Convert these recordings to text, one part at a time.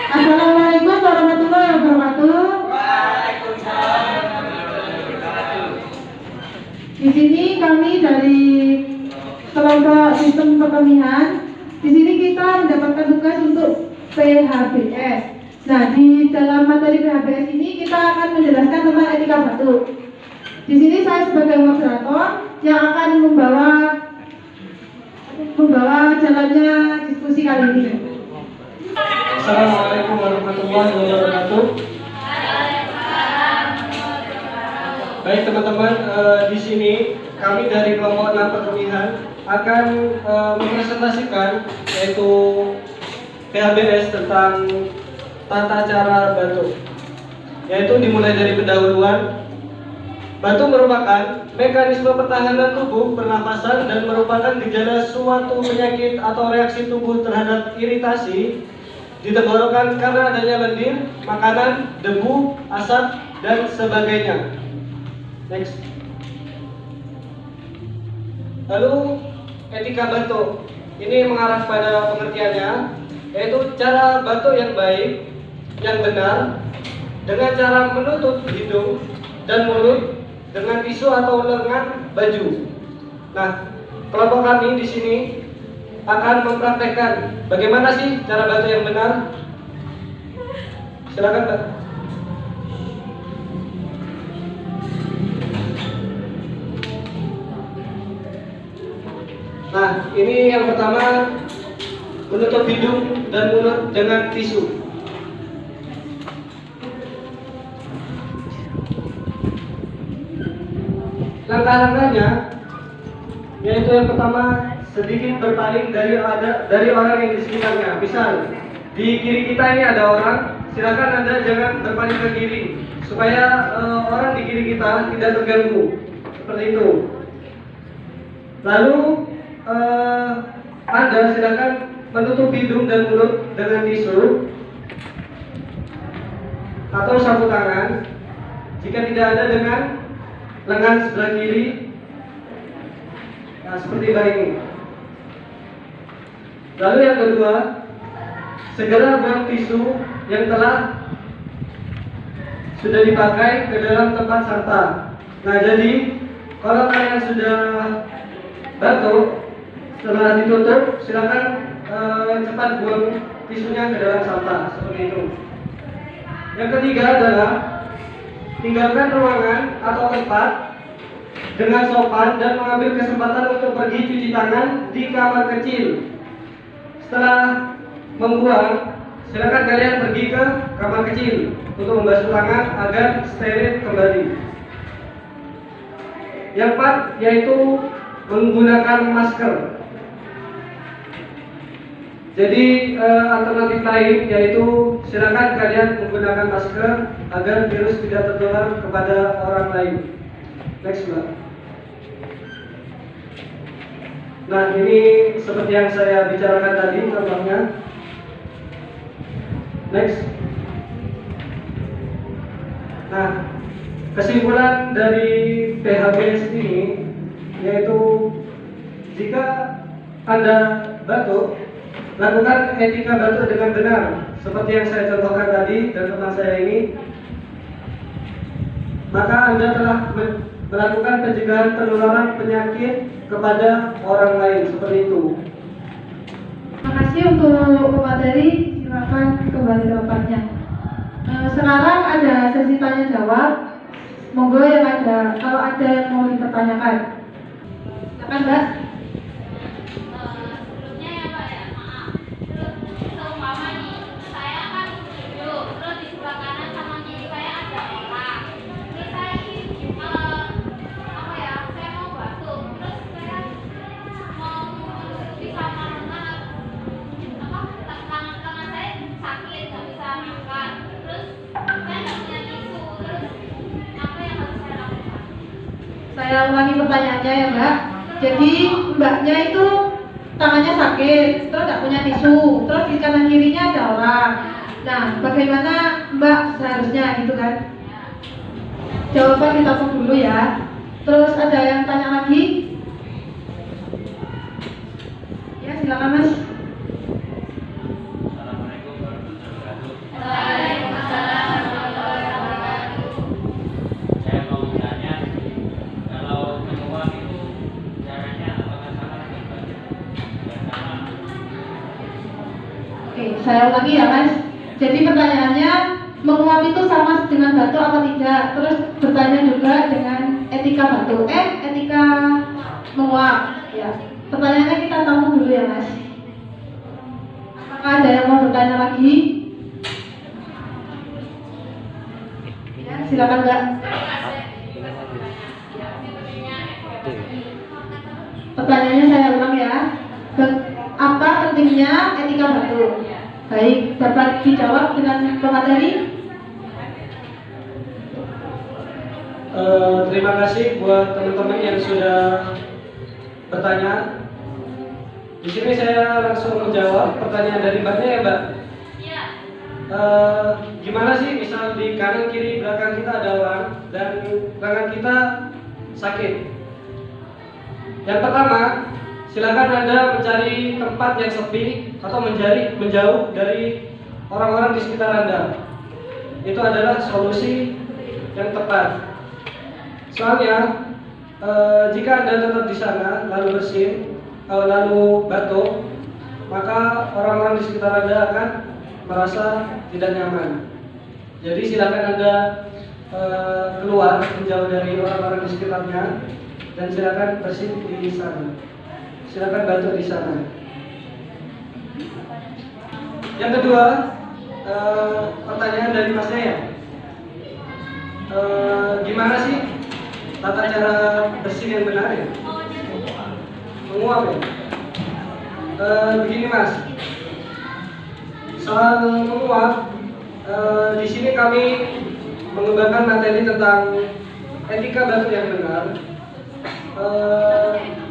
Assalamualaikum warahmatullahi wabarakatuh. Di sini kami dari kelompok sistem pertanian. Di sini kita mendapatkan tugas untuk PHBS. Nah, di dalam materi PHBS ini kita akan menjelaskan tentang etika batu. Di sini saya sebagai moderator yang akan membawa jalannya diskusi kali ini. Assalamualaikum warahmatullahi wabarakatuh. Baik teman-teman, di sini kami dari kelompok 6 pertanian akan mempresentasikan yaitu PHBS tentang tata cara batu. Yaitu dimulai dari pendahuluan. Batu merupakan mekanisme pertahanan tubuh pernapasan dan merupakan gejala suatu penyakit atau reaksi tubuh terhadap iritasi di tenggorokan karena adanya lendir, makanan, debu, asap, dan sebagainya. Next. Lalu etika batuk. Ini mengarah pada pengertiannya, yaitu cara batuk yang baik, yang benar, dengan cara menutup hidung dan mulut dengan tisu atau lengan baju. Nah, kelompok kami di sini akan mempraktekkan bagaimana sih cara batuk yang benar. Silakan, Mbak. Nah, ini yang pertama, menutup hidung dan mulut dengan tisu. Langkah-langkahnya yaitu yang pertama, sedikit berpaling dari orang yang di sekitarnya. Misal di kiri kita ini ada orang, silakan Anda jangan berpaling ke kiri supaya orang di kiri kita tidak terganggu. Seperti itu. Lalu Anda silakan menutup hidung dan mulut dengan tisu atau sapu tangan. Jika tidak ada, dengan lengan sebelah kiri. Nah, seperti ini. Lalu yang kedua, segera buang tisu yang telah sudah dipakai ke dalam tempat sampah. Nah, jadi kalau kalian sudah batuk, setelah ditutup, silakan cepat buang tisunya ke dalam sampah, seperti itu. Yang ketiga adalah tinggalkan ruangan atau tempat dengan sopan dan mengambil kesempatan untuk pergi cuci tangan di kamar kecil. Setelah membuang, silakan kalian pergi ke kamar kecil untuk membasuh tangan agar steril kembali. Yang keempat yaitu menggunakan masker. Jadi alternatif lain yaitu silakan kalian menggunakan masker agar virus tidak tertular kepada orang lain. Next, Mbak. Nah, ini seperti yang saya bicarakan tadi contohnya. Next. Nah, kesimpulan dari PHBS ini yaitu jika Anda batuk, lakukan etika batuk dengan benar, seperti yang saya contohkan tadi dan teman saya ini. Maka Anda telah melakukan pencegahan penularan penyakit kepada orang lain, seperti itu. Terima kasih untuk materi. Silakan kembali tempatnya. Sekarang ada sesi tanya jawab. Monggo yang ada, kalau ada yang mau dipertanyakan. Silakan, Mbak. Saya ulangi pertanyaannya ya, Mbak. Jadi mbaknya itu tangannya sakit, terus nggak punya tisu, terus di kanan kirinya ada orang. Nah, bagaimana Mbak seharusnya gitu kan? Jawaban kita dulu ya. Terus ada yang tanya lagi? Ya, silakan Mas. Assalamualaikum warahmatullahi wabarakatuh. saya ulangi ya Mas. Jadi pertanyaannya, menguap itu sama dengan batu apa tidak? Terus bertanya juga dengan etika batu, etika menguap. Ya. Pertanyaannya kita tahu dulu ya Mas. Apakah ada yang mau bertanya lagi? Ya, silakan Mbak. Pertanyaannya saya ulang ya. Apa pentingnya etika batu? Baik, dapat dijawab dengan pemateri. Terima kasih buat teman-teman yang sudah bertanya. Di sini saya langsung menjawab pertanyaan dari Mbaknya ya Mbak. Iya. Gimana sih misal di kanan kiri belakang kita ada orang dan lengan kita sakit? Yang pertama, silakan Anda mencari tempat yang sepi atau menjauh dari orang-orang di sekitar Anda. Itu adalah solusi yang tepat. Soalnya jika Anda tetap di sana lalu bersin, lalu batuk, maka orang-orang di sekitar Anda akan merasa tidak nyaman. Jadi silakan Anda keluar menjauh dari orang-orang di sekitarnya dan silakan bersin di sana. Silakan batuk di sana. Yang kedua, pertanyaan dari Mas Naya. Gimana sih tata cara bersin yang benar ya? Menguap ya? Begini Mas, soal menguap, di sini kami mengembangkan materi tentang etika batuk yang benar.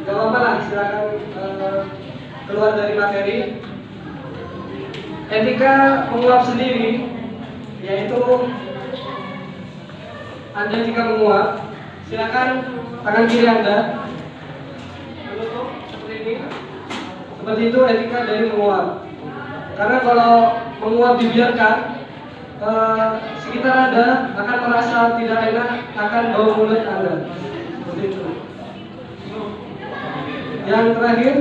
Gak apa-apa lah, silakan keluar dari materi. Etika menguap sendiri, yaitu Anda jika menguap, silakan tangan kiri Anda menutup seperti ini. Seperti itu etika dari menguap. Karena kalau menguap dibiarkan, sekitar Anda akan merasa tidak enak akan bau mulut Anda. Seperti itu. Yang terakhir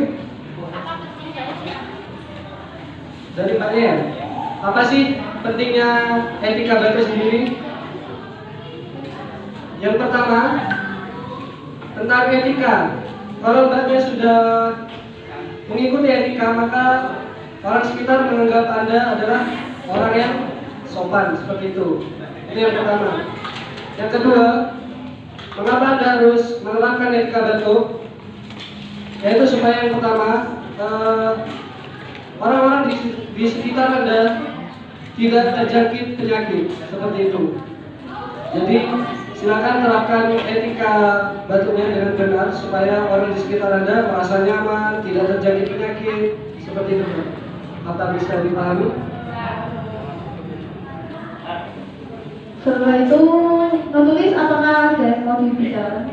dari Mbak Nia, apa sih pentingnya etika batuk sendiri? Yang pertama, tentang etika. Kalau Mbak Nia sudah mengikuti etika, maka orang sekitar menganggap Anda adalah orang yang sopan, seperti itu. Itu yang pertama. Yang kedua, mengapa Anda harus menerapkan etika batuk? Yaitu supaya yang pertama, orang-orang di sekitar Anda tidak terjangkit penyakit, seperti itu. Jadi silakan terapkan etika batuknya dengan benar supaya orang di sekitar Anda merasa nyaman, tidak terjangkit penyakit, seperti itu. Apa bisa dipahami? Setelah itu menulis apakah ada yang mau dibicara?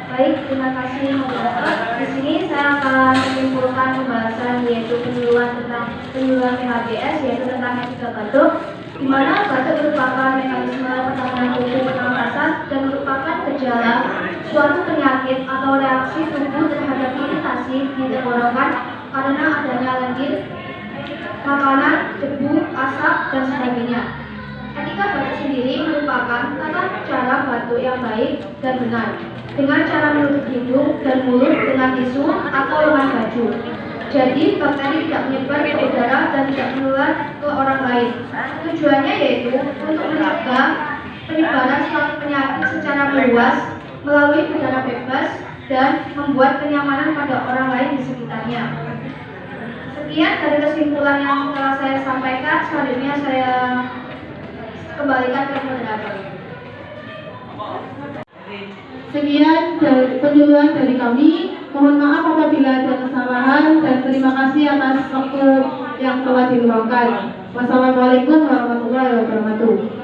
Baik, terima kasih moderator. Di sini saya akan menyimpulkan pembahasan yaitu penyuluhan PHBS yaitu tentang etika batuk, di mana batuk merupakan mekanisme pertahanan tubuh pernapasan dan merupakan gejala suatu penyakit atau reaksi tubuh terhadap iritasi di tenggorokan karena adanya lendir, makanan, debu, asap, dan sebagainya. Etika batuk sendiri merupakan tata cara batuk yang baik dan benar dengan cara menutup hidung dan mulut dengan tisu atau lengan baju. Jadi bakteri tidak menyebar ke udara dan tidak menular ke orang lain. Tujuannya yaitu untuk mencegah penyebaran suatu penyakit secara meluas melalui udara bebas dan membuat kenyamanan pada orang lain di sekitarnya. Sekian dari kesimpulan yang telah saya sampaikan. Selanjutnya saya kembalikan ke moderator. Sekian dari penyuluhan dari kami. Mohon maaf apabila ada kesalahan dan terima kasih atas waktu yang telah diluangkan. Wassalamualaikum warahmatullahi wabarakatuh.